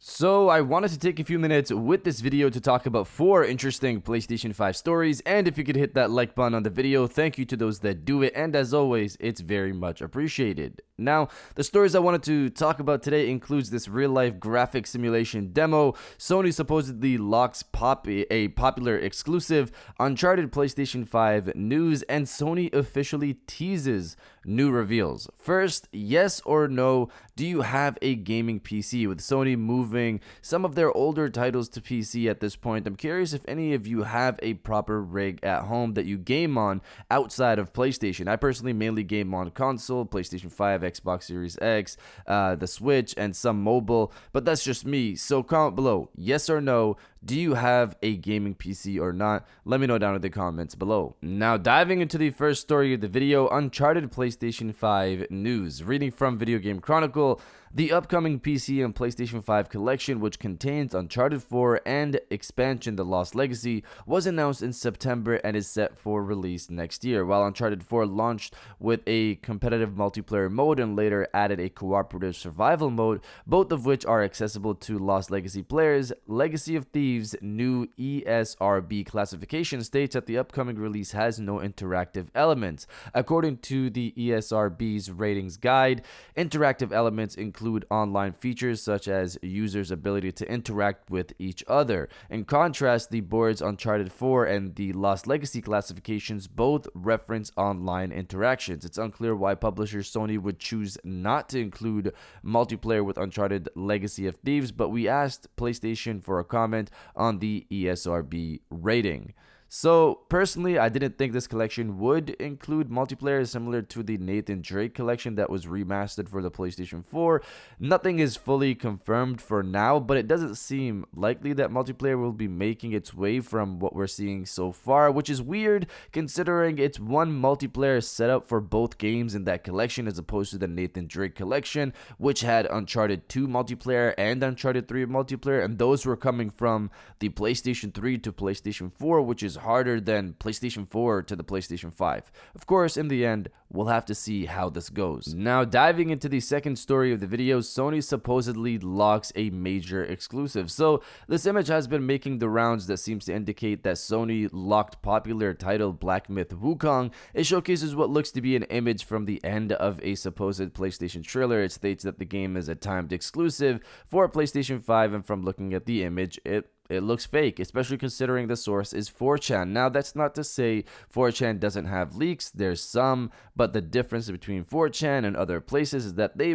So I wanted to take a few minutes with this video to talk about 4 interesting PlayStation 5 stories, and if you could hit that like button on the video, thank you to those that do it, and as always, it's very much appreciated. Now, the stories I wanted to talk about today includes this real-life graphic simulation demo, Sony supposedly locks a popular exclusive, Uncharted PlayStation 5 news, and Sony officially teases new reveals. First, yes or no, do you have a gaming PC? With Sony moving some of their older titles to PC at this point, I'm curious if any of you have a proper rig at home that you game on outside of PlayStation. I personally mainly game on console, PlayStation 5, Xbox Series X, the Switch, and some mobile, but that's just me. So comment below, yes or no, do you have a gaming PC or not? Let me know down in the comments below. Now, diving into the first story of the video, Uncharted PlayStation 5 news. Reading from Video Game Chronicle, the upcoming PC and PlayStation 5 collection, which contains Uncharted 4 and expansion The Lost Legacy, was announced in September and is set for release next year. While Uncharted 4 launched with a competitive multiplayer mode and later added a cooperative survival mode, both of which are accessible to Lost Legacy players, Legacy of Thieves' new ESRB classification states that the upcoming release has no interactive elements. According to the ESRB's ratings guide, interactive elements include online features such as users' ability to interact with each other. In contrast, the board's Uncharted 4 and the Lost Legacy classifications both reference online interactions. It's unclear why publisher Sony would choose not to include multiplayer with Uncharted Legacy of Thieves, but we asked PlayStation for a comment on the ESRB rating. So, personally, I didn't think this collection would include multiplayer similar to the Nathan Drake collection that was remastered for the PlayStation 4. Nothing is fully confirmed for now, but it doesn't seem likely that multiplayer will be making its way from what we're seeing so far, which is weird considering it's one multiplayer setup for both games in that collection as opposed to the Nathan Drake collection, which had Uncharted 2 multiplayer and Uncharted 3 multiplayer, and those were coming from the PlayStation 3 to PlayStation 4, which is harder than PlayStation 4 to the PlayStation 5. Of course, in the end, we'll have to see how this goes. Now, diving into the second story of the video, Sony supposedly locks a major exclusive. So, this image has been making the rounds that seems to indicate that Sony locked popular title Black Myth Wukong. It showcases what looks to be an image from the end of a supposed PlayStation trailer. It states that the game is a timed exclusive for PlayStation 5, and from looking at the image, it looks fake, especially considering the source is 4chan. Now, that's not to say 4chan doesn't have leaks. There's some, but the difference between 4chan and other places is that they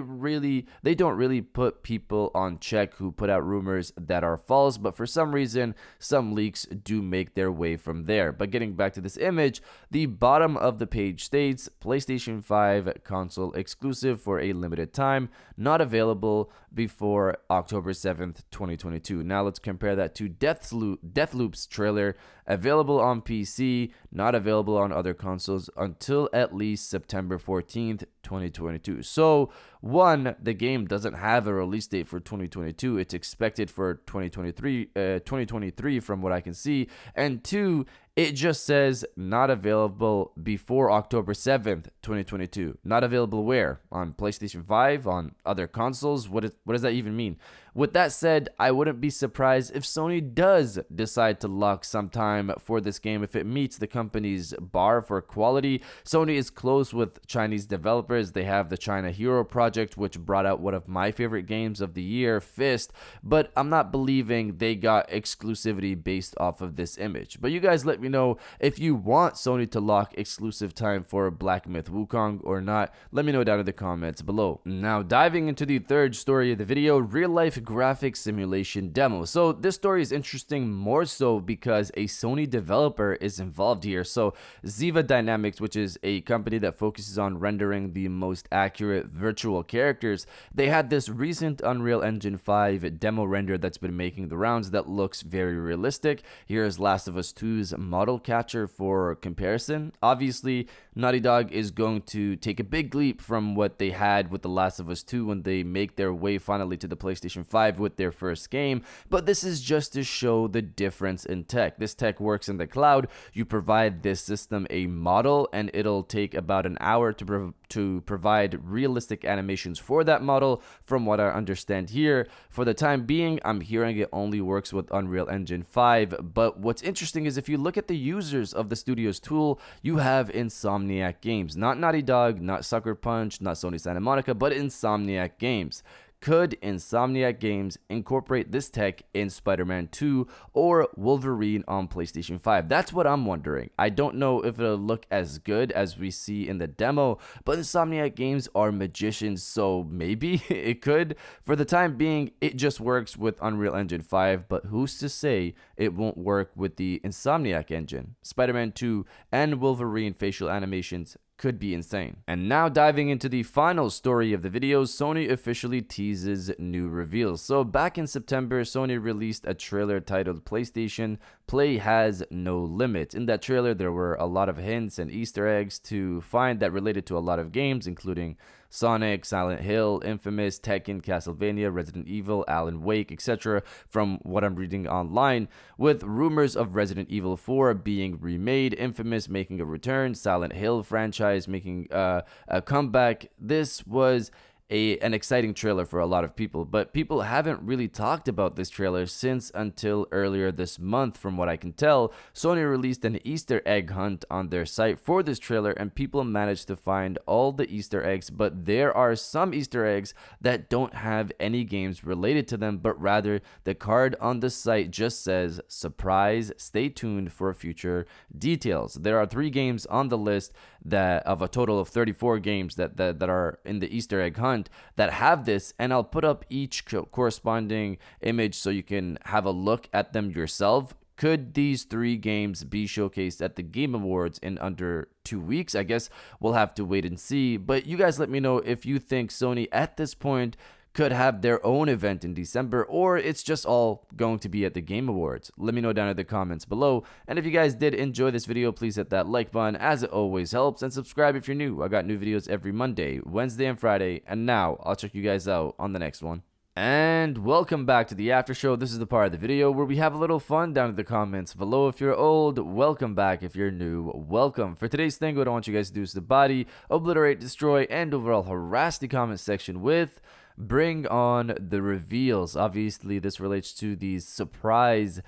don't really put people on check who put out rumors that are false, but for some reason, some leaks do make their way from there. But getting back to this image, the bottom of the page states, PlayStation 5 console exclusive for a limited time, not available before October 7th, 2022. Now, let's compare that to Deathloop's trailer, available on PC, not available on other consoles until at least September 14th, 2022. So, one, the game doesn't have a release date for 2022. It's expected for 2023 from what I can see. And two, it just says not available before October 7th, 2022. Not available where? On PlayStation 5? On other consoles? What does that even mean? With that said, I wouldn't be surprised if Sony does decide to lock some time for this game if it meets the company's bar for quality. Sony is close with Chinese developers. They have the China Hero project, which brought out one of my favorite games of the year, Fist, but I'm not believing they got exclusivity based off of this image. But you guys let me know if you want Sony to lock exclusive time for Black Myth Wukong or not. Let me know down in the comments below. Now, diving into the third story of the video, real-life graphic simulation demo. So this story is interesting more so because a Sony developer is involved here. So Ziva Dynamics, which is a company that focuses on rendering the most accurate virtual characters, they had this recent Unreal Engine 5 demo render that's been making the rounds that looks very realistic. Here's Last of Us 2's model catcher for comparison. Obviously, Naughty Dog is going to take a big leap from what they had with The Last of Us 2 when they make their way finally to the PlayStation 5 with their first game, but this is just to show the difference in tech. This tech tech works in the cloud. You provide this system a model, and it'll take about an hour to provide realistic animations for that model. From what I understand here, for the time being, I'm hearing it only works with Unreal Engine 5. But what's interesting is if you look at the users of the studio's tool, you have Insomniac Games, not Naughty Dog, not Sucker Punch, not Sony Santa Monica, but Insomniac Games. Could Insomniac Games incorporate this tech in Spider-Man 2 or Wolverine on PlayStation 5? That's what I'm wondering. I don't know if it'll look as good as we see in the demo, but Insomniac Games are magicians, so maybe it could. For the time being, it just works with Unreal Engine 5, but who's to say it won't work with the Insomniac engine? Spider-Man 2 and Wolverine facial animations could be insane. And now diving into the final story of the video, Sony officially teases new reveals. So back in September, Sony released a trailer titled PlayStation Play Has No Limit. In that trailer, there were a lot of hints and Easter eggs to find that related to a lot of games, including Sonic, Silent Hill, Infamous, Tekken, Castlevania, Resident Evil, Alan Wake, etc. from what I'm reading online, with rumors of Resident Evil 4 being remade, Infamous making a return, Silent Hill franchise making a comeback. This was an exciting trailer for a lot of people, but people haven't really talked about this trailer since until earlier this month. From what I can tell, Sony released an Easter egg hunt on their site for this trailer, and people managed to find all the Easter eggs, but there are some Easter eggs that don't have any games related to them, but rather the card on the site just says surprise, stay tuned for future details. There are 3 games on the list that of a total of 34 games that are in the Easter egg hunt that have this, and I'll put up each corresponding image so you can have a look at them yourself. Could these 3 games be showcased at the Game Awards in under 2 weeks? I guess we'll have to wait and see, but you guys let me know if you think Sony at this point could have their own event in December, or it's just all going to be at the Game Awards. Let me know down in the comments below. And if you guys did enjoy this video, please hit that like button as it always helps, and subscribe if you're new. I got new videos every Monday, Wednesday, and Friday. And now I'll check you guys out on the next one. And welcome back to the after show. This is the part of the video where we have a little fun down in the comments below. If you're old, welcome back. If you're new, welcome. For today's thing, what I want you guys to do is to body, obliterate, destroy, and overall harass the comment section with bring on the reveals. Obviously, this relates to these surprise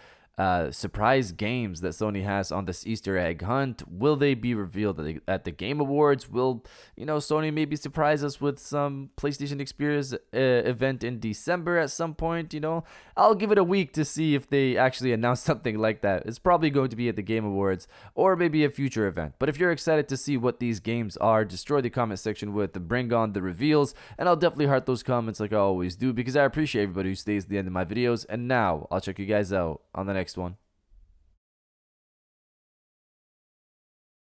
games that Sony has on this Easter egg hunt. Will they be revealed at the Game Awards? Will, Sony maybe surprise us with some PlayStation Experience event in December at some point? I'll give it a week to see if they actually announce something like that. It's probably going to be at the Game Awards or maybe a future event. But if you're excited to see what these games are, destroy the comment section with the bring on the reveals, and I'll definitely heart those comments like I always do, because I appreciate everybody who stays at the end of my videos. And now I'll check you guys out on the next one.